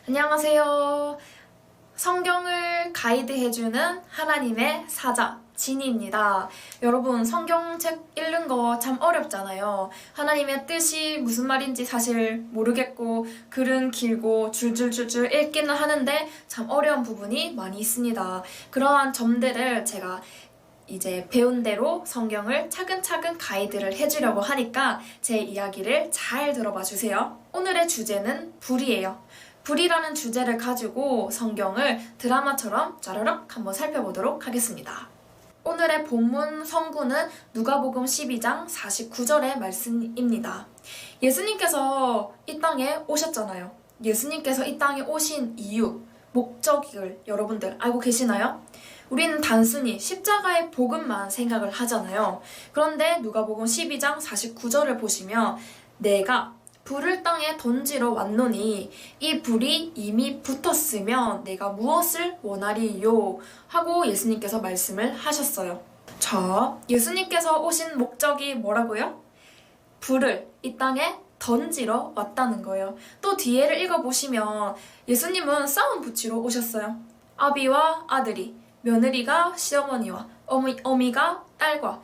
안녕하세요. 성경을 가이드해주는 하나님의 사자, 진이입니다. 여러분, 성경책 읽는 거 참 어렵잖아요. 하나님의 뜻이 무슨 말인지 사실 모르겠고, 글은 길고 줄줄줄줄 읽기는 하는데 참 어려운 부분이 많이 있습니다. 그러한 점들을 제가 이제 배운 대로 성경을 차근차근 가이드를 해주려고 하니까 제 이야기를 잘 들어봐 주세요. 오늘의 주제는 불이에요. 불이라는 주제를 가지고 성경을 드라마처럼 짜르륵 한번 살펴보도록 하겠습니다. 오늘의 본문 성구는 누가복음 12장 49절의 말씀입니다. 예수님께서 이 땅에 오셨잖아요. 예수님께서 이 땅에 오신 이유, 목적을 여러분들 알고 계시나요? 우리는 단순히 십자가의 복음만 생각을 하잖아요. 그런데 누가복음 12장 49절을 보시면 내가 불을 땅에 던지러 왔노니 이 불이 이미 붙었으면 내가 무엇을 원하리요? 하고 예수님께서 말씀을 하셨어요. 자, 예수님께서 오신 목적이 뭐라고요? 불을 이 땅에 던지러 왔다는 거예요. 또 뒤에를 읽어보시면 예수님은 싸움 붙이러 오셨어요. 아비와 아들이, 며느리가 시어머니와 어미가 딸과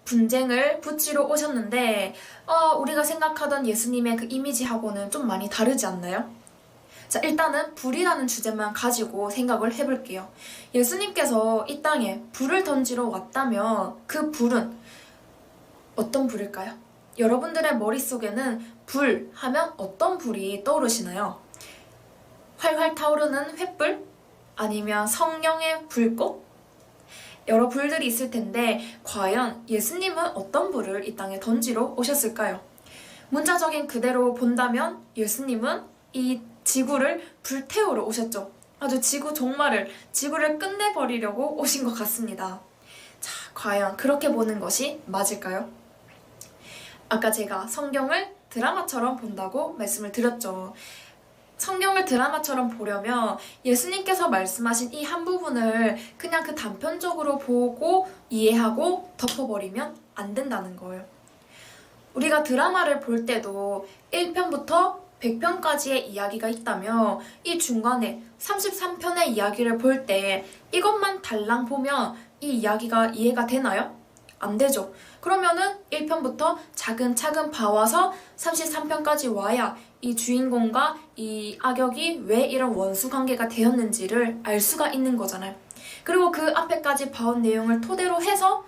분쟁을 붙이러 오셨는데 우리가 생각하던 예수님의 그 이미지하고는 좀 많이 다르지 않나요? 자, 일단은 불이라는 주제만 가지고 생각을 해볼게요. 예수님께서 이 땅에 불을 던지러 왔다면 그 불은 어떤 불일까요? 여러분들의 머릿속에는 불 하면 어떤 불이 떠오르시나요? 활활 타오르는 횃불? 아니면 성령의 불꽃? 여러 불들이 있을 텐데 과연 예수님은 어떤 불을 이 땅에 던지러 오셨을까요? 문자적인 그대로 본다면 예수님은 이 지구를 불태우러 오셨죠. 아주 지구 종말을, 지구를 끝내버리려고 오신 것 같습니다. 자, 과연 그렇게 보는 것이 맞을까요? 아까 제가 성경을 드라마처럼 본다고 말씀을 드렸죠. 성경을 드라마처럼 보려면 예수님께서 말씀하신 이 한 부분을 그냥 그 단편적으로 보고 이해하고 덮어버리면 안 된다는 거예요. 우리가 드라마를 볼 때도 1편부터 100편까지의 이야기가 있다면 이 중간에 33편의 이야기를 볼 때 이것만 달랑 보면 이 이야기가 이해가 되나요? 안 되죠. 그러면은 1편부터 차근차근 봐와서 33편까지 와야 이 주인공과 이 악역이 왜 이런 원수 관계가 되었는지를 알 수가 있는 거잖아요. 그리고 그 앞에까지 봐온 내용을 토대로 해서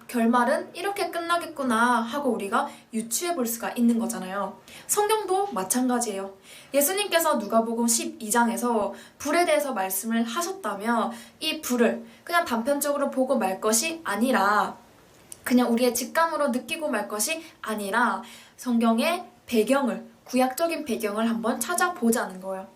결말은 이렇게 끝나겠구나 하고 우리가 유추해 볼 수가 있는 거잖아요. 성경도 마찬가지예요. 예수님께서 누가복음 12장에서 불에 대해서 말씀을 하셨다면 이 불을 그냥 단편적으로 보고 말 것이 아니라 그냥 우리의 직감으로 느끼고 말 것이 아니라 성경의 배경을, 구약적인 배경을 한번 찾아보자는 거예요.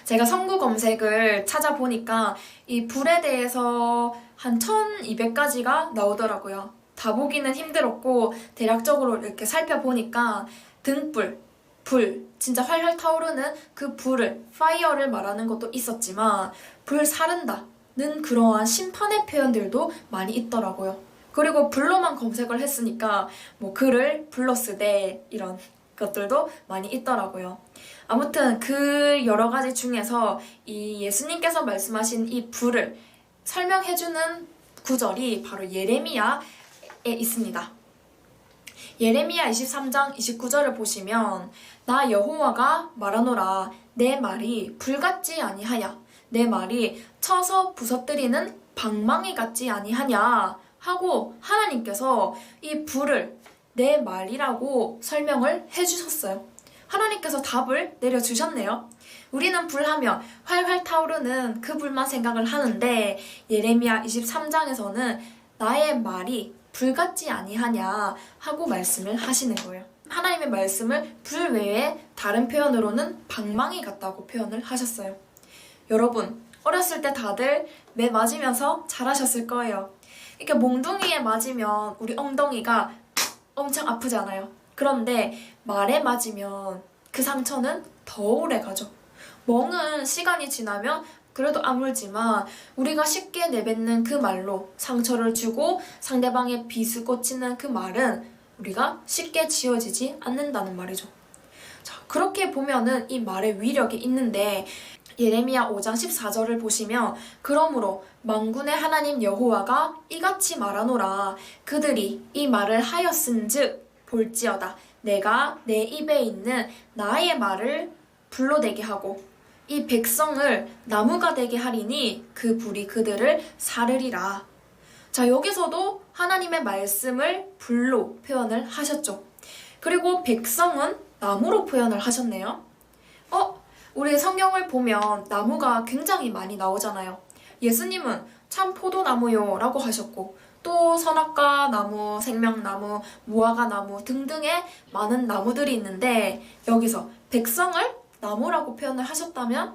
제가 성구 검색을 찾아보니까 이 불에 대해서 한 1200가지가 나오더라고요. 다 보기는 힘들었고 대략적으로 이렇게 살펴보니까 등불, 불, 진짜 활활 타오르는 그 불을, 파이어를 말하는 것도 있었지만 불 사른다는 그러한 심판의 표현들도 많이 있더라고요. 그리고 불로만 검색을 했으니까 뭐 글을 불러 쓰되 이런 것들도 많이 있더라고요. 아무튼 그 여러 가지 중에서 이 예수님께서 말씀하신 이 불을 설명해주는 구절이 바로 예레미야에 있습니다. 예레미야 23장 29절을 보시면 나 여호와가 말하노라 내 말이 불 같지 아니하냐 내 말이 쳐서 부서뜨리는 방망이 같지 아니하냐 하고 하나님께서 이 불을 내 말이라고 설명을 해주셨어요. 하나님께서 답을 내려주셨네요. 우리는 불하면 활활 타오르는 그 불만 생각을 하는데 예레미야 23장에서는 나의 말이 불 같지 아니하냐 하고 말씀을 하시는 거예요. 하나님의 말씀을 불 외에 다른 표현으로는 방망이 같다고 표현을 하셨어요. 여러분, 어렸을 때 다들 매 맞으면서 잘하셨을 거예요. 이렇게 몽둥이에 맞으면 우리 엉덩이가 엄청 아프잖아요. 그런데 말에 맞으면 그 상처는 더 오래 가죠. 멍은 시간이 지나면 그래도 아물지만 우리가 쉽게 내뱉는 그 말로 상처를 주고 상대방의 비수 꽂히는 그 말은 우리가 쉽게 지워지지 않는다는 말이죠. 자, 그렇게 보면은 이 말의 위력이 있는데 예레미야 5장 14절을 보시면 그러므로 만군의 하나님 여호와가 이같이 말하노라 그들이 이 말을 하였은즉 볼지어다 내가 내 입에 있는 나의 말을 불로 되게 하고 이 백성을 나무가 되게 하리니 그 불이 그들을 사르리라. 자, 여기서도 하나님의 말씀을 불로 표현을 하셨죠. 그리고 백성은 나무로 표현을 하셨네요. 우리 성경을 보면 나무가 굉장히 많이 나오잖아요. 예수님은 참 포도나무요 라고 하셨고 또 선악과 나무, 생명나무, 무화과 나무 등등의 많은 나무들이 있는데 여기서 백성을 나무라고 표현을 하셨다면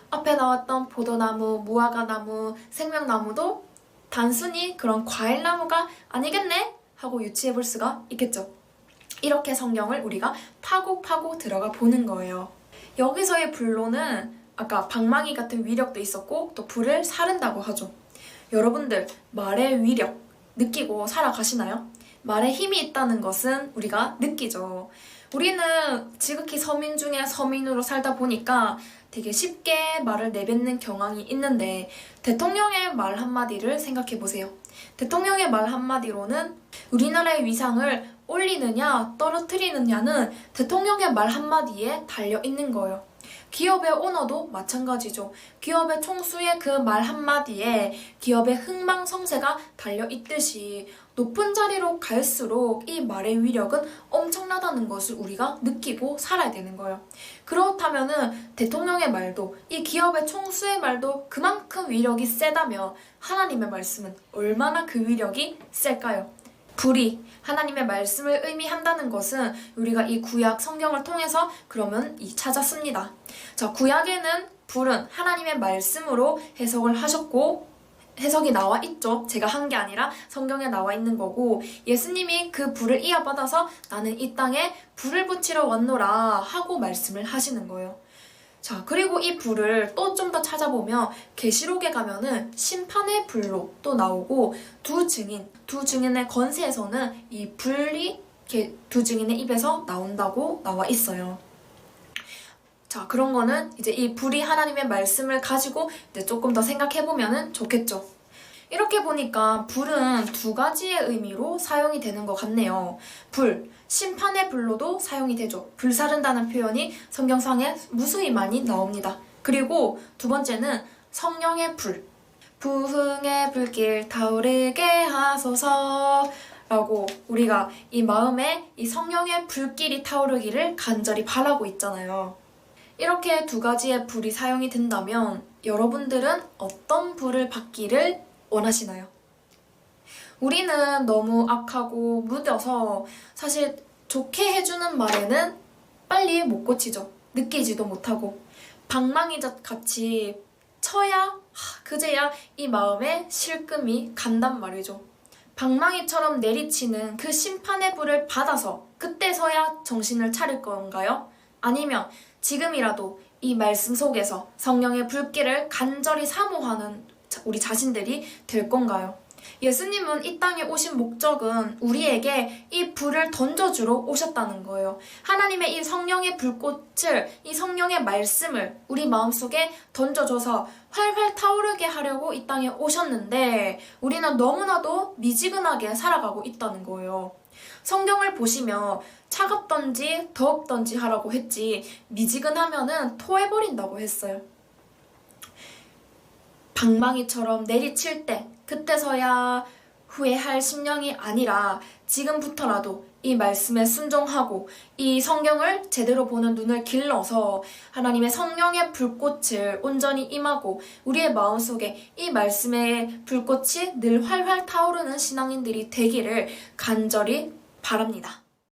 앞에 나왔던 포도나무, 무화과나무, 생명나무도 단순히 그런 과일나무가 아니겠네? 하고 유추해 볼 수가 있겠죠. 이렇게 성경을 우리가 파고 들어가 보는 거예요. 여기서의 불로는 아까 방망이 같은 위력도 있었고 또 불을 사른다고 하죠. 여러분들 말의 위력 느끼고 살아가시나요? 말에 힘이 있다는 것은 우리가 느끼죠. 우리는 지극히 서민 중에 서민으로 살다 보니까 되게 쉽게 말을 내뱉는 경향이 있는데 대통령의 말 한마디를 생각해 보세요. 대통령의 말 한마디로는 우리나라의 위상을 올리느냐 떨어뜨리느냐는 대통령의 말 한마디에 달려 있는 거예요. 기업의 오너도 마찬가지죠. 기업의 총수의 그 말 한마디에 기업의 흥망성쇠가 달려있듯이 높은 자리로 갈수록 이 말의 위력은 엄청나다는 것을 우리가 느끼고 살아야 되는 거예요. 그렇다면은 대통령의 말도 이 기업의 총수의 말도 그만큼 위력이 세다면 하나님의 말씀은 얼마나 그 위력이 셀까요? 불이 하나님의 말씀을 의미한다는 것은 우리가 이 구약 성경을 통해서 그러면 찾았습니다. 자, 구약에는 불은 하나님의 말씀으로 해석을 하셨고 해석이 나와 있죠. 제가 한 게 아니라 성경에 나와 있는 거고 예수님이 그 불을 이어받아서 나는 이 땅에 불을 붙이러 왔노라 하고 말씀을 하시는 거예요. 자, 그리고 이 불을 또 좀 더 찾아보면 계시록에 가면은 심판의 불로 또 나오고 두 증인의 건세에서는 이 불이 두 증인의 입에서 나온다고 나와 있어요. 자, 그런 거는 이제 이 불이 하나님의 말씀을 가지고 이제 조금 더 생각해보면 좋겠죠. 이렇게 보니까 불은 두 가지의 의미로 사용이 되는 것 같네요. 불, 심판의 불로도 사용이 되죠. 불사른다는 표현이 성경상에 무수히 많이 나옵니다. 그리고 두 번째는 성령의 불. 부흥의 불길 타오르게 하소서 라고 우리가 이 마음에 이 성령의 불길이 타오르기를 간절히 바라고 있잖아요. 이렇게 두 가지의 불이 사용이 된다면 여러분들은 어떤 불을 받기를 원하시나요? 우리는 너무 악하고 무뎌서 사실 좋게 해주는 말에는 빨리 못 고치죠. 느끼지도 못하고 방망이젓 같이 쳐야 그제야 이 마음에 실금이 간단 말이죠. 방망이처럼 내리치는 그 심판의 불을 받아서 그때서야 정신을 차릴 건가요? 아니면 지금이라도 이 말씀 속에서 성령의 불길을 간절히 사모하는 우리 자신들이 될 건가요? 예수님은 이 땅에 오신 목적은 우리에게 이 불을 던져주러 오셨다는 거예요. 하나님의 이 성령의 불꽃을, 이 성령의 말씀을 우리 마음속에 던져줘서 활활 타오르게 하려고 이 땅에 오셨는데 우리는 너무나도 미지근하게 살아가고 있다는 거예요. 성경을 보시면 차갑던지 더웁던지 하라고 했지 미지근하면은 토해버린다고 했어요. 방망이처럼 내리칠 때 그때서야 후회할 심령이 아니라 지금부터라도 이 말씀에 순종하고 이 성경을 제대로 보는 눈을 길러서 하나님의 성령의 불꽃을 온전히 임하고 우리의 마음속에 이 말씀의 불꽃이 늘 활활 타오르는 신앙인들이 되기를 간절히 바랍니다.